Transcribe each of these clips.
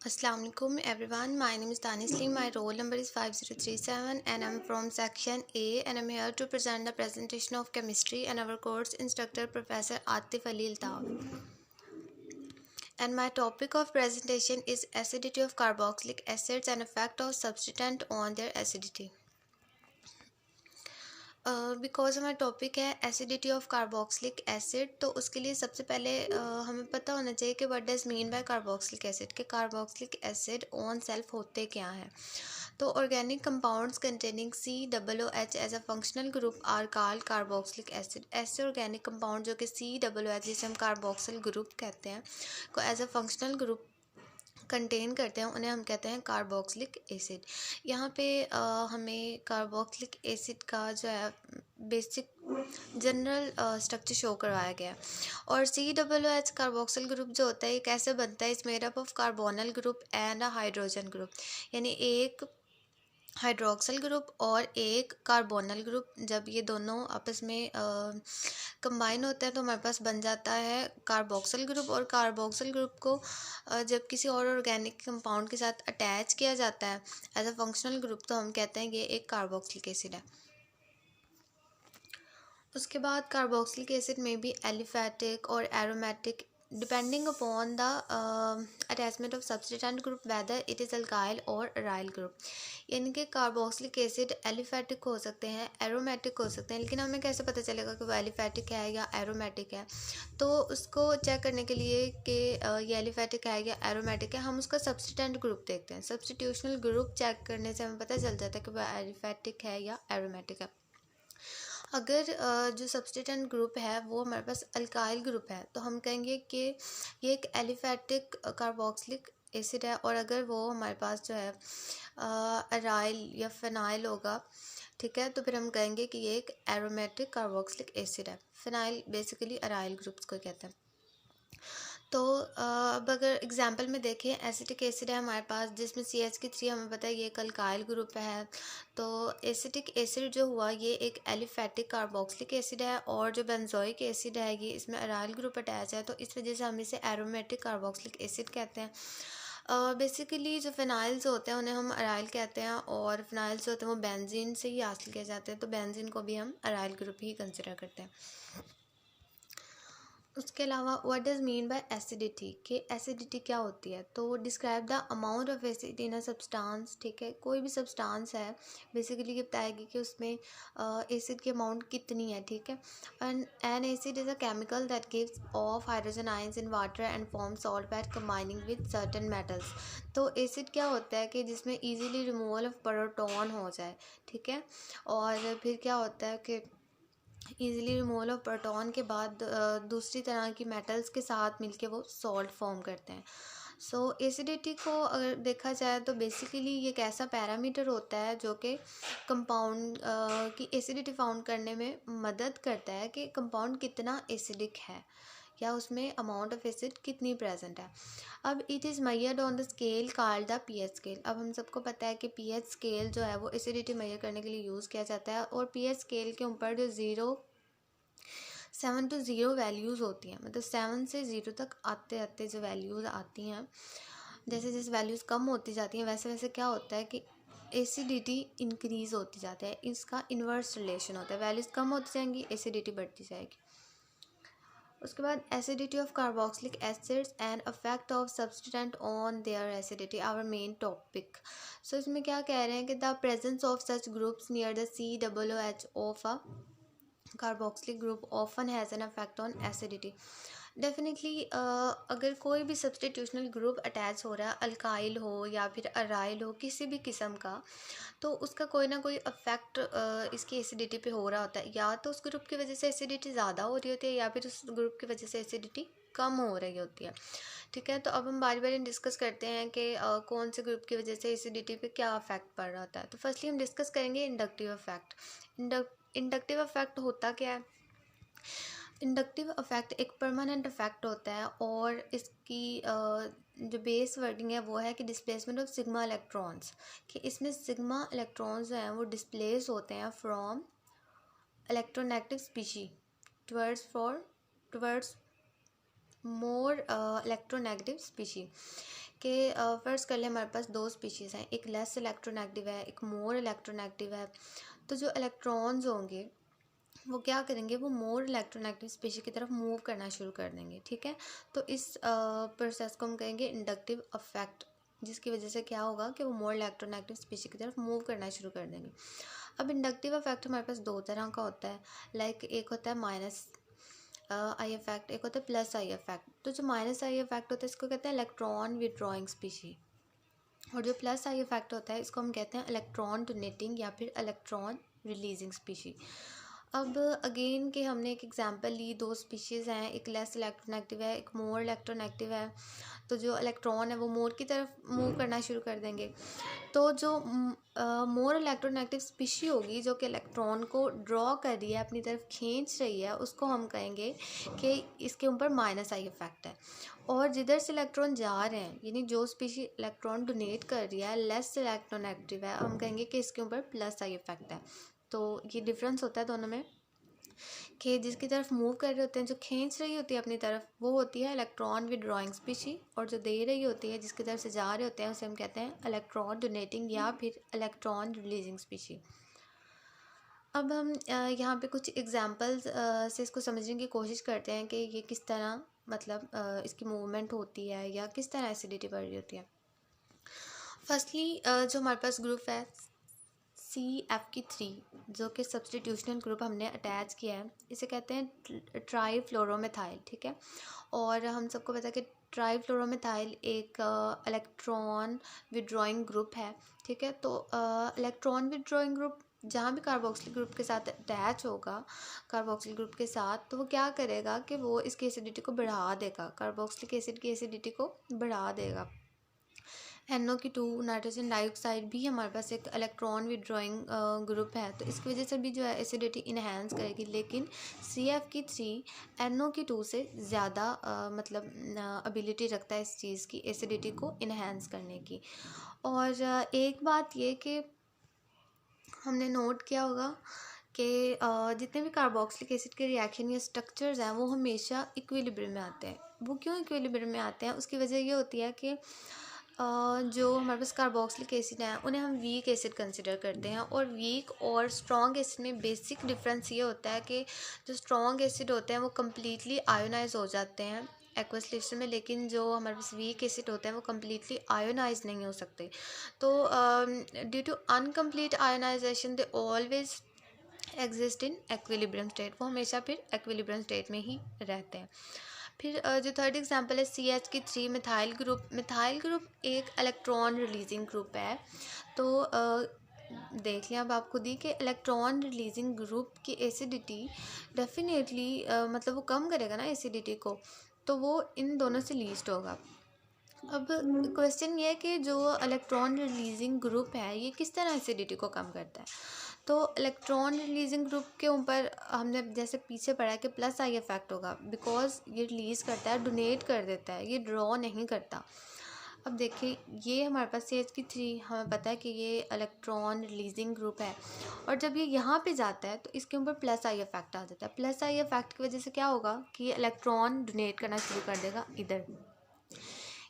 Assalamu alaikum everyone. My name is Tanisli. My roll number is 5037 and I'm from section A and I'm here to present the presentation of chemistry and our course instructor Professor Atif Ali Altaf. And my topic of presentation is acidity of carboxylic acids and effect of substituent on their acidity. Because हमारा topic है acidity of carboxylic acid, तो उसके लिए सबसे पहले हमें पता होना चाहिए कि what does mean by carboxylic acid, के कार्बोक्सिलिक एसिड ऑन सेल्फ होते क्या हैं। तो organic compounds containing COOH as a functional group are called carboxylic acid. ऐसे ऑर्गेनिक कंपाउंड जो कि COOH जिसे हम कार्बोक्सिल ग्रुप कहते हैं को as a functional group contain करते हैं, उन्हें हम कहते हैं कार्बोक्सिलिक एसिड। यहाँ पे हमें कार्बोक्सिलिक एसिड का जो है बेसिक जनरल स्ट्रक्चर शो करवाया गया है। और COOH कार्बोक्सिल ग्रुप जो होता है ये कैसे बनता है, इस made up of कार्बोनल group and a hydrogen group, यानी एक हाइड्रोक्सिल ग्रुप और एक कार्बोनल ग्रुप। जब ये दोनों आपस में कंबाइन होते हैं तो हमारे पास बन जाता है कार्बोक्सिल ग्रुप। और कार्बोक्सिल ग्रुप को जब किसी और ऑर्गेनिक कंपाउंड के साथ अटैच किया जाता है एज अ फंक्शनल ग्रुप तो हम कहते हैं कि ये एक कार्बोक्सिलिक एसिड है। उसके बाद कार्बोक्सिलिक एसिड में भी एलिफैटिक और aromatic depending upon the attachment of substituent group whether it is alkyl और अराइल ग्रुप, यानी कि कार्बोक्सिलिक एसिड एलिफैटिक हो सकते हैं, एरोमेटिक हो सकते हैं। लेकिन हमें कैसे पता चलेगा कि वो एलिफैटिक है या एरोमेटिक है? तो उसको चेक करने के लिए कि ये एलिफैटिक है या एरोमेटिक है, हम उसका सब्सटीट्यूएंट ग्रुप देखते हैं। सब्सटीट्यूशनल ग्रुप चेक करने से हमें पता चल जाता है कि वह एलिफैटिक है या एरोमेटिक है। अगर जो सब्सटीट्यूएंट ग्रुप है वो हमारे पास अल्काइल ग्रुप है तो हम कहेंगे कि ये एक एलिफैटिक कार्बोक्सिलिक एसिड है। और अगर वो हमारे पास जो है अराइल या फिनाइल होगा, ठीक है, तो फिर हम कहेंगे कि ये एक एरोमेटिक कार्बोक्सिलिक एसिड है। फिनाइल बेसिकली अराइल ग्रुप्स को कहते हैं। तो अब अगर एग्जांपल में देखें, एसिटिक एसिड है हमारे पास जिसमें CH3 हमें पता है ये एक अल्काइल ग्रुप है। तो एसिटिक एसिड जो हुआ ये एक एलिफैटिक कार्बोक्सिलिक एसिड है। और जो बेंजोइक एसिड है ये इसमें अराइल ग्रुप अटैच है, तो इस वजह से हम इसे एरोमेटिक कार्बोक्सिलिक एसिड कहते हैं। बेसिकली जो फिनाइल्स होते हैं उन्हें हम अराइल कहते हैं और फिनाइल्स होते हैं वो बेंजीन से ही हासिल किए जाते हैं, तो बेंजीन को भी हम अराइल ग्रुप ही कंसिडर करते हैं। उसके अलावा what does mean bye acidity, कि एसिडिटी क्या होती है? तो describe the amount of acid in a substance, ठीक है, कोई भी सब्सटेंस है बेसिकली ये बताएगी कि उसमें एसिड की अमाउंट कितनी है, ठीक है। N acid is a chemical that gives off hydrogen ions in water and form salt by combining with certain metals. तो एसिड क्या होता है कि जिसमें ईजिली रिमूवल ऑफ प्रोटॉन हो जाए, ठीक है। और फिर क्या होता है कि ईजिली रिमूवल ऑफ प्रोटॉन के बाद दूसरी तरह की मेटल्स के साथ मिलके वो सॉल्ट फॉर्म करते हैं। सो एसिडिटी को अगर देखा जाए तो बेसिकली ये एक ऐसा पैरामीटर होता है जो कि कंपाउंड की एसिडिटी फाउंड करने में मदद करता है कि कंपाउंड कितना एसिडिक है या उसमें अमाउंट ऑफ एसिड कितनी प्रेजेंट है। अब it is measured on the scale called the pH scale. अब हम सबको पता है कि पीएच स्केल जो है वो एसिडिटी मेजर करने के लिए यूज़ किया जाता है। और पीएच स्केल के ऊपर जो 7 to 0 वैल्यूज़ होती हैं, मतलब 7 से 0 तक आते आते जो वैल्यूज़ आती हैं, जैसे जैसे वैल्यूज़ कम होती जाती हैं वैसे वैसे क्या होता है कि एसिडिटी इंक्रीज़ होती जाती है। इसका इन्वर्स रिलेशन होता है, वैल्यूज़ कम होती जाएंगी एसिडिटी बढ़ती जाएगी। उसके बाद acidity of carboxylic acids and effect of substituent on their acidity, our main topic. So इसमें क्या कह रहे हैं कि the presence of such groups near the COOH of a carboxylic group often has an effect on acidity. Definitely अगर कोई भी substitutional group attach हो रहा है, अल्काइल हो या फिर अराइल हो, किसी भी किस्म का, तो उसका कोई ना कोई अफेक्ट इसकी एसिडिटी पे हो रहा होता है। या तो उस ग्रुप की वजह से एसिडिटी ज़्यादा हो रही होती है या फिर उस ग्रुप की वजह से एसिडिटी कम हो रही होती है, ठीक है। तो अब हम बारी बारी डिस्कस करते हैं कि कौन से ग्रुप की वजह से एसिडिटी पे क्या अफेक्ट पड़ रहा होता है। तो फर्स्टली हम डिस्कस करेंगे इंडक्टिव अफेक्ट। इंडक्टिव अफेक्ट होता क्या है? इंडक्टिव अफेक्ट एक परमानेंट अफेक्ट होता है और इसकी जो बेस वर्डिंग है वो है कि डिस्प्लेसमेंट ऑफ सिग्मा इलेक्ट्रॉन्स, कि इसमें सिग्मा इलेक्ट्रॉन्स जो हैं वो डिस्प्लेस होते हैं from electronegative species towards more electronegative species, कि फ़र्ज़ कर ले हमारे पास दो स्पीशीज़ हैं, एक लेस इलेक्ट्रोनेगेटिव है, एक मोर इलेक्ट्रोनेगेटिव है। तो जो इलेक्ट्रॉन्स होंगे वो क्या करेंगे, वो मोर इलेक्ट्रोनेगेटिव स्पीशी की तरफ मूव करना शुरू कर देंगे। ठीक है, तो इस प्रोसेस को हम कहेंगे इंडक्टिव अफेक्ट, जिसकी वजह से क्या होगा कि वो मोर इलेक्ट्रोनेगेटिव स्पीशी की तरफ मूव करना शुरू कर देंगे। अब इंडक्टिव अफेक्ट हमारे पास दो तरह का होता है, लाइक एक होता है माइनस आई इफेक्ट, एक होता है प्लस आई इफेक्ट। तो जो माइनस आई इफेक्ट होता है इसको कहते हैं इलेक्ट्रॉन विड्रॉइंग स्पीशी, और जो प्लस आई इफेक्ट होता है इसको हम कहते हैं इलेक्ट्रॉन डोनेटिंग या फिर इलेक्ट्रॉन रिलीजिंग स्पीशी। अब अगेन कि हमने एक एग्जांपल ली, दो स्पीशीज़ हैं, एक लेस इलेक्ट्रोनेगेटिव है, एक मोर इलेक्ट्रोनेगेटिव है। तो जो इलेक्ट्रॉन है वो मोर की तरफ मूव करना शुरू कर देंगे। तो जो मोर इलेक्ट्रोनेगेटिव स्पीशी होगी जो कि इलेक्ट्रॉन को ड्रॉ कर रही है, अपनी तरफ खींच रही है, उसको हम कहेंगे कि इसके ऊपर माइनस आई इफेक्ट है। और जिधर से इलेक्ट्रॉन जा रहे हैं, यानी जो स्पीशी इलेक्ट्रॉन डोनेट कर रही है लेस इलेक्ट्रोनेगेटिव है, हम कहेंगे कि इसके ऊपर प्लस आई इफेक्ट है। तो ये डिफरेंस होता है दोनों में कि जिसकी तरफ मूव कर रहे होते हैं, जो खींच रही होती है अपनी तरफ, वो होती है इलेक्ट्रॉन विड्रॉइंग स्पीशी, और जो दे रही होती है, जिसकी तरफ से जा रहे होते हैं, उसे हम कहते हैं इलेक्ट्रॉन डोनेटिंग या फिर इलेक्ट्रॉन रिलीजिंग स्पीशी। अब हम यहाँ पे कुछ एग्जांपल्स से इसको समझने की कोशिश करते हैं कि ये किस तरह मतलब इसकी मूवमेंट होती है या किस तरह एसिडिटी बढ़ रही होती है। फर्स्टली जो हमारे पास ग्रुप है CF3, जो कि सब्स्टिट्यूशनल ग्रुप हमने अटैच किया है, इसे कहते हैं ट्राईफ्लोरोमेथाइल। ठीक है, और हम सबको पता है कि ट्राईफ्लोरोमेथाइल एक इलेक्ट्रॉन विड्रॉइंग ग्रुप है। ठीक है, तो इलेक्ट्रॉन विड्रॉइंग ग्रुप जहाँ भी कार्बोक्सिल ग्रुप के साथ अटैच होगा, कार्बोक्सिल ग्रुप के साथ, तो वो क्या करेगा कि वो इसकी एसिडिटी को बढ़ा देगा, कार्बोक्सिलिक एसिड की एसिडिटी को बढ़ा देगा। NO2 नाइट्रोजन डाइऑक्साइड भी हमारे पास एक इलेक्ट्रॉन विड्रॉइंग ग्रुप है, तो इसकी वजह से भी जो है एसिडिटी इन्हेंस करेगी। लेकिन CF3 NO2 से ज़्यादा मतलब एबिलिटी रखता है इस चीज़ की, एसिडिटी को इन्हेंस करने की। और एक बात ये कि हमने नोट किया होगा कि जितने भी कार्बोक्सिलिक एसिड के रिएक्शन या स्ट्रक्चर्स हैं वो हमेशा इक्विलिब्रियम में आते हैं। वो क्यों इक्विलिब्रियम में आते हैं, उसकी वजह ये होती है कि जो हमारे पास कार्बोक्सिलिक एसिड हैं उन्हें हम वीक एसिड कंसिडर करते हैं, और वीक और स्ट्रॉन्ग एसिड में बेसिक डिफरेंस ये होता है कि जो स्ट्रॉन्ग एसिड होते हैं वो कम्प्लीटली आयोनाइज हो जाते हैं एक्वस सोल्यूशन में, लेकिन जो हमारे पास वीक एसिड होते हैं वो कम्प्लीटली आयोनाइज नहीं हो सकते। तो due to incomplete ionisation they always exist in equilibrium state, वो हमेशा फिर एक्विलिब्रियम स्टेट में ही रहते हैं। फिर जो थर्ड एग्जांपल है CH3 methyl group. Methyl group एक इलेक्ट्रॉन रिलीजिंग ग्रुप है। तो देख लिया अब आप खुद ही कि इलेक्ट्रॉन रिलीजिंग ग्रुप की एसिडिटी डेफिनेटली मतलब वो कम करेगा ना एसिडिटी को, तो वो इन दोनों से लीस्ट होगा। अब क्वेश्चन ये है कि जो इलेक्ट्रॉन रिलीजिंग ग्रुप है ये किस तरह एसिडिटी को कम करता है। तो इलेक्ट्रॉन रिलीजिंग ग्रुप के ऊपर हमने जैसे पीछे पढ़ा है कि प्लस आई इफेक्ट होगा, बिकॉज ये रिलीज़ करता है, डोनेट कर देता है, ये ड्रॉ नहीं करता। अब देखिए ये हमारे पास CH3 हमें पता है कि ये इलेक्ट्रॉन रिलीजिंग ग्रुप है, और जब ये यहाँ पे जाता है तो इसके ऊपर प्लस आई इफेक्ट आ जाता है। प्लस आई इफेक्ट की वजह से क्या होगा कि ये इलेक्ट्रॉन डोनेट करना शुरू कर देगा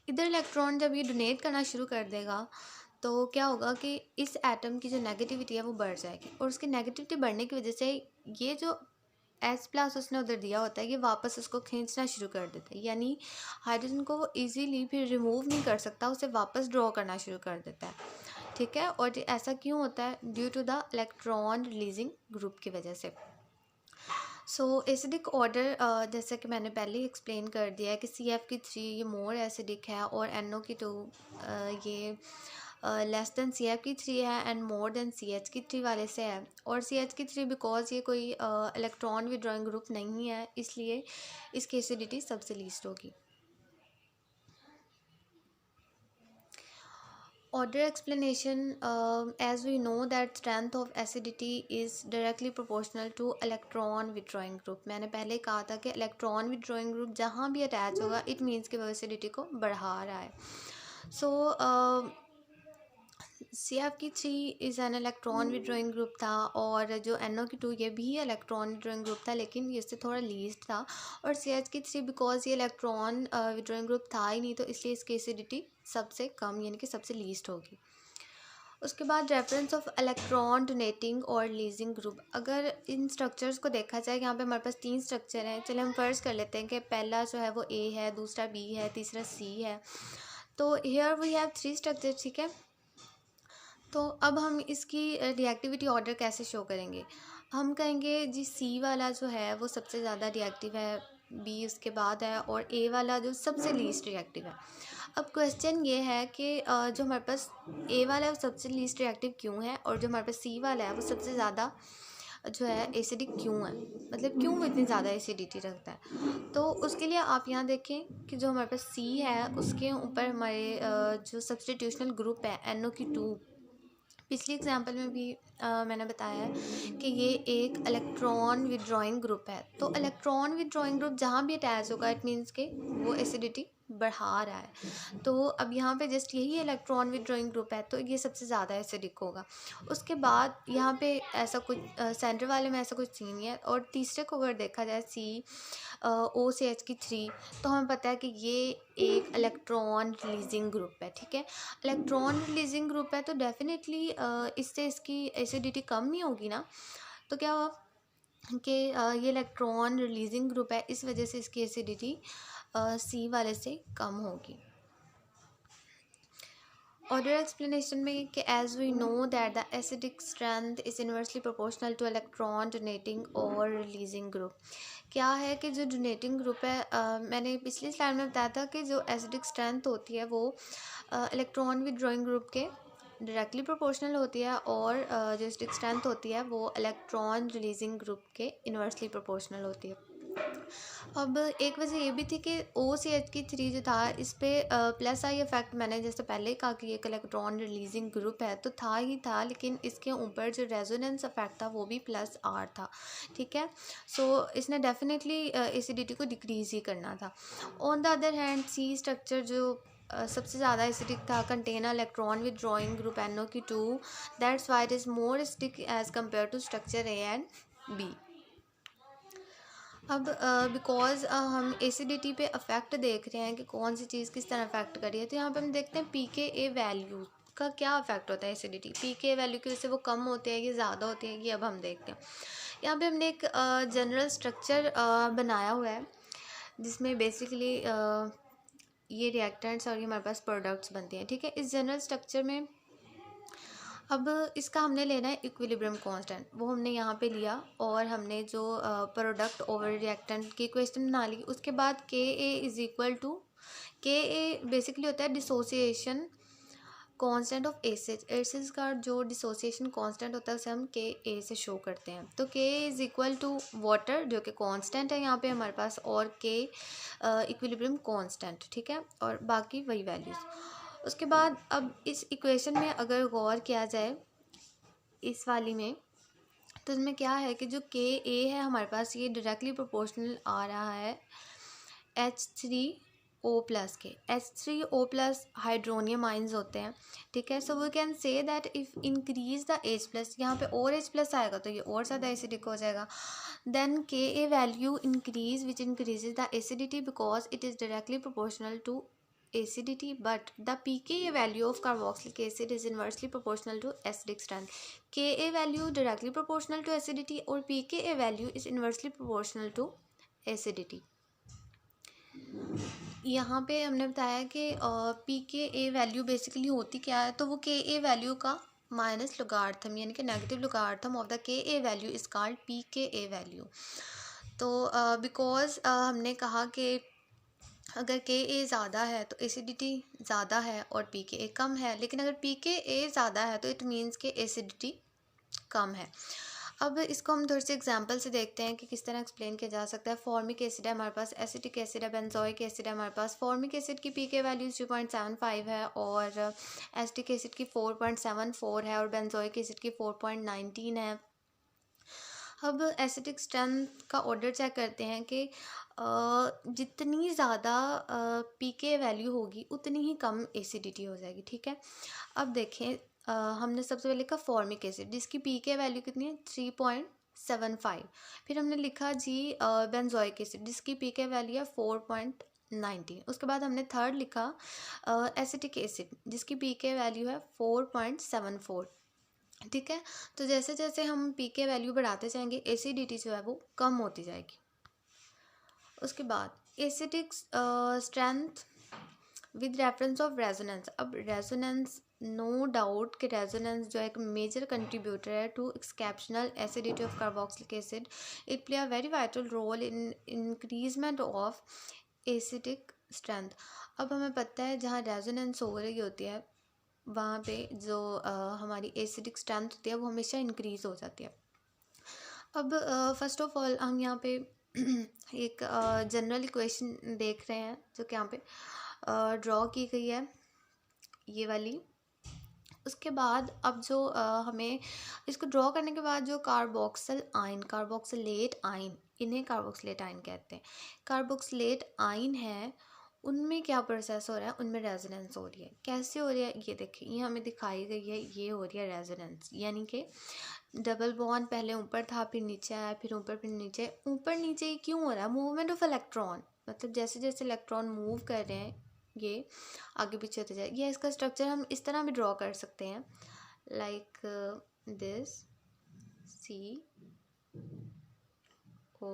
इधर इलेक्ट्रॉन जब ये डोनेट करना शुरू कर देगा तो क्या होगा कि इस एटम की जो नेगेटिविटी है वो बढ़ जाएगी, और उसकी नेगेटिविटी बढ़ने की वजह से ये जो H+ उसने उधर दिया होता है ये वापस उसको खींचना शुरू कर देता है, यानी हाइड्रोजन को वो ईजीली फिर रिमूव नहीं कर सकता, उसे वापस ड्रॉ करना शुरू कर देता है। ठीक है, और ऐसा क्यों होता है, due to the electron releasing group की वजह से। सो एसिडिक ऑर्डर जैसा कि मैंने पहले ही एक्सप्लेन कर दिया है कि CF3 ये मोर एसिडिक है, और NO2 ये लेस देन CF3 है एंड मोर देन CH3 वाले से है। और CH3 बिकॉज ये कोई इलेक्ट्रॉन विड्रॉइंग ग्रुप नहीं है, इसलिए इसकी एसिडिटी सबसे लीस्ट होगी। Order explanation, as we know that strength of acidity is directly proportional to electron withdrawing group। मैंने पहले कहा था कि electron withdrawing group जहाँ भी अटैच होगा it means कि वो acidity को बढ़ा रहा है। So CF3 is an electron withdrawing group था, और जो NO2 ये भी इलेक्ट्रॉन विड्रॉइंग ग्रुप था, लेकिन ये इससे थोड़ा लीस्ट था। और CH3 बिकॉज ये इलेक्ट्रॉन विड्रॉइंग ग्रुप था ही नहीं, तो इसलिए इसकी एसिडिटी सबसे कम यानी कि सबसे लीस्ट होगी। उसके बाद रेफरेंस ऑफ इलेक्ट्रॉन डोनेटिंग और रिलीजिंग ग्रुप। अगर इन स्ट्रक्चर्स को देखा जाए, यहाँ पे हमारे पास 3 स्ट्रक्चर हैं। चलिए हम फर्स्ट कर लेते हैं कि पहला जो है वो A है, दूसरा B है, तीसरा C है। तो हेयर वी हैव 3 स्ट्रक्चर, ठीक है। तो अब हम इसकी रिएक्टिविटी ऑर्डर कैसे शो करेंगे? हम कहेंगे जी C वाला जो है वो सबसे ज़्यादा रिएक्टिव है, B उसके बाद है, और A वाला जो सबसे लीस्ट रिएक्टिव है। अब क्वेश्चन ये है कि जो हमारे पास A वाला है वो सबसे लीस्ट रिएक्टिव क्यों है, और जो हमारे पास C वाला है वो सबसे ज़्यादा जो है एसिडिक क्यों है, मतलब क्यों वो इतनी ज़्यादा एसिडिटी रखता है। तो उसके लिए आप यहाँ देखें कि जो हमारे पास C है उसके ऊपर हमारे जो सब्स्टिट्यूशनल ग्रुप है NO2, पिछली एग्जाम्पल में भी मैंने बताया है कि ये एक इलेक्ट्रॉन विड्रॉइंग ग्रुप है। तो इलेक्ट्रॉन विड्रॉइंग ग्रुप जहाँ भी अटैच होगा इट मीन्स के वो एसिडिटी बढ़ा रहा है। तो अब यहाँ पे जस्ट यही इलेक्ट्रॉन विड्रॉइंग ग्रुप है, तो ये सबसे ज़्यादा एसिडिक होगा। उसके बाद यहाँ पे ऐसा कुछ सेंटर वाले में ऐसा कुछ सीन नहीं है। और तीसरे को अगर देखा जाए COCH3, तो हमें पता है कि ये एक इलेक्ट्रॉन रिलीजिंग ग्रुप है, ठीक है। इलेक्ट्रॉन रिलीजिंग ग्रुप है तो डेफिनेटली इससे इसकी एसिडिटी कम नहीं होगी ना। तो क्या हुआ कि ये इलेक्ट्रॉन रिलीजिंग ग्रुप है, इस वजह से इसकी एसिडिटी C वाले से कम होगी। ऑर्डर एक्सप्लेनेशन में कि as we know that the acidic strength is inversely proportional to electron donating और रिलीजिंग ग्रुप। क्या है कि जो डोनेटिंग ग्रुप है, मैंने पिछली स्लाइड में बताया था कि जो एसिडिक स्ट्रेंथ होती है वो इलेक्ट्रॉन विड्रॉइंग ग्रुप के डायरेक्टली प्रोपोर्शनल होती है, और जो एसिडिक स्ट्रेंथ होती है वो इलेक्ट्रॉन रिलीजिंग ग्रुप के इनवर्सली प्रोपोर्शनल होती है। अब एक वजह ये भी थी कि OCH3 जो था इस पर प्लस आई इफेक्ट, मैंने जैसे पहले कहा कि एक इलेक्ट्रॉन रिलीजिंग ग्रुप है तो था ही था, लेकिन इसके ऊपर जो रेजोनेंस इफेक्ट था वो भी +R था, ठीक है। सो इसने डेफिनेटली एसिडिटी को डिक्रीज़ ही करना था। On the other hand C structure जो सबसे ज़्यादा एसिडिक था, contain electron withdrawing group NO2, that's why it is more acidic as compare to structure A and B। अब बिकॉज़ हम एसिडिटी पे अफेक्ट देख रहे हैं कि कौन सी चीज़ किस तरह अफेक्ट कर रही है, तो यहाँ पे हम देखते हैं pKa वैल्यू का क्या अफेक्ट होता है एसिडिटी। pKa वैल्यू की वजह से वो कम होते हैं, ये ज़्यादा होती है, ये अब हम देखते हैं। यहाँ पे हमने एक जनरल स्ट्रक्चर बनाया हुआ है जिसमें बेसिकली ये रिएक्टेंट्स और ये हमारे पास प्रोडक्ट्स बनते हैं, ठीक है। इस जनरल स्ट्रक्चर में अब इसका हमने लेना है इक्विलिब्रियम कांस्टेंट, वो हमने यहाँ पे लिया, और हमने जो प्रोडक्ट ओवर रिएक्टेंट की इक्वेशन बना ली। उसके बाद Ka is equal to, Ka basically होता है डिसोसिएशन कांस्टेंट ऑफ एसिड्स का जो डिसोसिएशन कांस्टेंट होता है उसे हम Ka से शो करते हैं। तो Ka is equal to water जो कि कांस्टेंट है यहाँ पे हमारे पास, और K इक्विलिब्रियम कांस्टेंट, ठीक है, और बाकी वही वैल्यूज़। उसके बाद अब इस इक्वेशन में अगर गौर किया जाए इस वाली में, तो इसमें क्या है कि जो Ka है हमारे पास ये डायरेक्टली प्रोपोर्शनल आ रहा है H3O+ के। H3O+ हाइड्रोनियम आइंस होते हैं, ठीक है। So we can say that if increase the H+, यहाँ पे और H+ आएगा तो ये और ज़्यादा एसिडिक हो जाएगा। Then Ka value increase which increases the acidity because it is directly proportional to acidity, but the pKa value of carboxylic acid is inversely proportional to acidic strength. Ka value directly proportional to acidity और pKa value is inversely proportional to acidity. यहाँ पे हमने बताया कि pKa value basically होती क्या है, तो वो Ka वैल्यू का माइनस लोगार्थम यानी कि negative logarithm of the Ka value is called pKa value. तो बिकॉज हमने कहा कि अगर Ka ज़्यादा है तो एसिडिटी ज़्यादा है और pKa कम है, लेकिन अगर pKa ज़्यादा है तो इट मीन्स कि एसिडिटी कम है। अब इसको हम थोड़ी सी एग्जांपल से देखते हैं कि किस तरह एक्सप्लेन किया जा सकता है। फॉर्मिक एसिड है हमारे पास, एसिटिक एसिड है, बेंजोइक एसिड है हमारे पास। फॉर्मिक एसिड की pK वैल्यू 3.75 है, और एसिटिक एसिड की 4.74 है, और बेंजोइक एसिड की 4.19 है। अब एसिडिक स्ट्रेंथ का ऑर्डर चेक करते हैं कि जितनी ज़्यादा पीके वैल्यू होगी उतनी ही कम एसिडिटी हो जाएगी, ठीक है। अब देखें, हमने सबसे पहले लिखा फॉर्मिक एसिड जिसकी पीके वैल्यू कितनी है 3.75। फिर हमने लिखा जी बेंजोइक एसिड जिसकी पीके वैल्यू है 4.19। उसके बाद हमने थर्ड लिखा एसिटिक एसिड जिसकी पीके वैल्यू है 4.74, ठीक है। तो जैसे जैसे हम पीके वैल्यू बढ़ाते जाएंगे एसिडिटी जो है वो कम होती जाएगी। उसके बाद acidic strength with reference of resonance. अब रेजोनेंस, नो डाउट कि रेजोनेंस जो है एक मेजर कंट्रीब्यूटर है to exceptional acidity of carboxylic acid. It play a very vital role in increment of acidic strength. अब हमें पता है जहाँ रेजोनेंस हो रही होती है वहाँ पे जो हमारी एसिडिक स्ट्रेंथ होती है वो हमेशा इंक्रीज हो जाती है। अब फर्स्ट ऑफ ऑल हम यहाँ पे एक जनरल इक्वेशन देख रहे हैं जो कि यहाँ पे ड्रॉ की गई है, ये वाली। उसके बाद अब जो हमें इसको ड्रॉ करने के बाद जो कार्बोक्सिल आयन, कार्बोक्सिलेट आयन, इन्हें कार्बोक्सिलेट आयन कहते हैं, कार्बोक्सिलेट आयन है उनमें क्या प्रोसेस हो रहा है, उनमें रेजोनेंस हो रही है। कैसे हो रही है ये देखिए, ये हमें दिखाई गई है, ये हो रही है रेजोनेंस, यानी कि डबल बॉन्ड पहले ऊपर था फिर नीचे आया फिर ऊपर फिर नीचे। ऊपर नीचे क्यों हो रहा है? मूवमेंट ऑफ इलेक्ट्रॉन, मतलब जैसे जैसे इलेक्ट्रॉन मूव कर रहे हैं ये आगे पीछे होते जाए। ये इसका स्ट्रक्चर हम इस तरह भी ड्रॉ कर सकते हैं, like this C O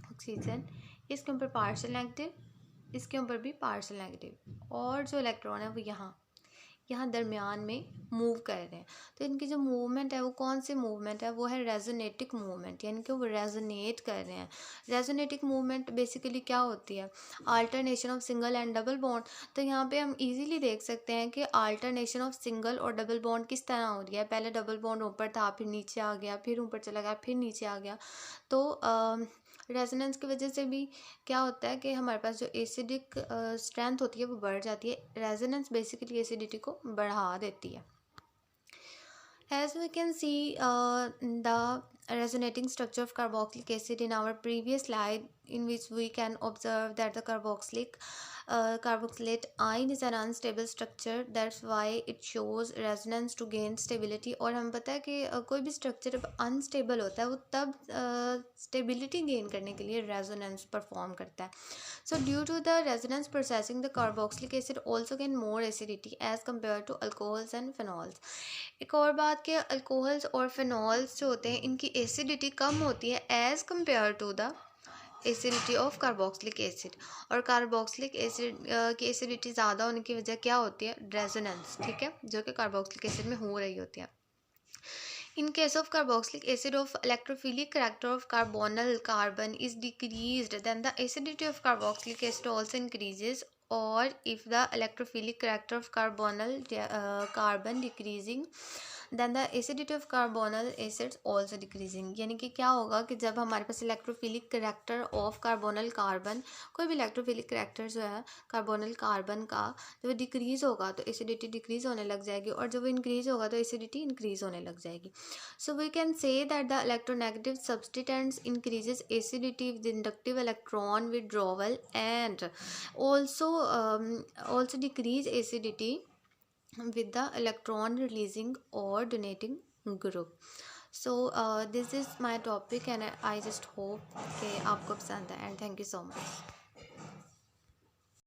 oxygen, इसके ऊपर पार्शियल नेगेटिव, इसके ऊपर भी पार्शियल नेगेटिव, और जो इलेक्ट्रॉन है वो यहाँ दरमियान में मूव कर रहे हैं। तो इनकी जो मूवमेंट है वो कौन सी मूवमेंट है? वो है रेजोनेटिक मूवमेंट, यानी कि वो रेजोनेट कर रहे हैं। रेजोनेटिक मूवमेंट बेसिकली क्या होती है? Alternation of single and double bond. तो यहाँ पे हम इजीली देख सकते हैं कि अल्टरनेशन ऑफ सिंगल और डबल बॉन्ड किस तरह हो रही है। पहले डबल बॉन्ड ऊपर था फिर नीचे आ गया फिर ऊपर चला गया फिर नीचे आ गया। तो रेजोनेंस की वजह से भी क्या होता है कि हमारे पास जो एसिडिक स्ट्रेंथ होती है वो बढ़ जाती है। रेजोनेंस बेसिकली एसिडिटी को बढ़ा देती है। As we can see the resonating structure of carboxylic acid in our previous slide, in which we can observe that the carboxylate ion is an unstable structure. That's why it shows resonance to gain stability. और हमें पता है कि कोई भी structure जब unstable होता है वो तब स्टेबिलिटी गेन करने के लिए रेजोनेंस परफॉर्म करता है। So due to the resonance processing, the carboxylic acid also gain more acidity as compared to alcohols and phenols. एक और बात कि अल्कोहल्स और फिनॉल्स जो होते हैं इनकी एसिडिटी कम होती है as compare to the acidity of carboxylic acid. और कार्बोक्सिलिक एसिड की एसिडिटी ज़्यादा होने की वजह क्या होती है? रेजोनेंस, ठीक है, जो कि कार्बोक्सिलिक एसिड में हो रही होती है। In case of carboxylic acid, of electrophilic character of carbonyl carbon is decreased, then the acidity of carboxylic acid also increases. Or if the electrophilic character of carbonyl carbon decreasing, then the acidity of carbonyl acids also decreasing। यानी कि क्या होगा कि जब हमारे पास electrophilic character of carbonyl carbon, कोई भी इलेक्ट्रोफिलिक करेक्टर जो है कार्बोनल कार्बन का, जब वो डिक्रीज़ होगा तो एसिडिटी डिक्रीज़ होने लग जाएगी, और जब वो इंक्रीज़ होगा तो एसिडिटी इंक्रीज़ होने लग जाएगी। So we can say that the electronegative substituents increases acidity with inductive electron withdrawal and also decrease acidity with the electron releasing or donating group. So this is my topic and I just hope कि आपको पसंद है, and thank you so much.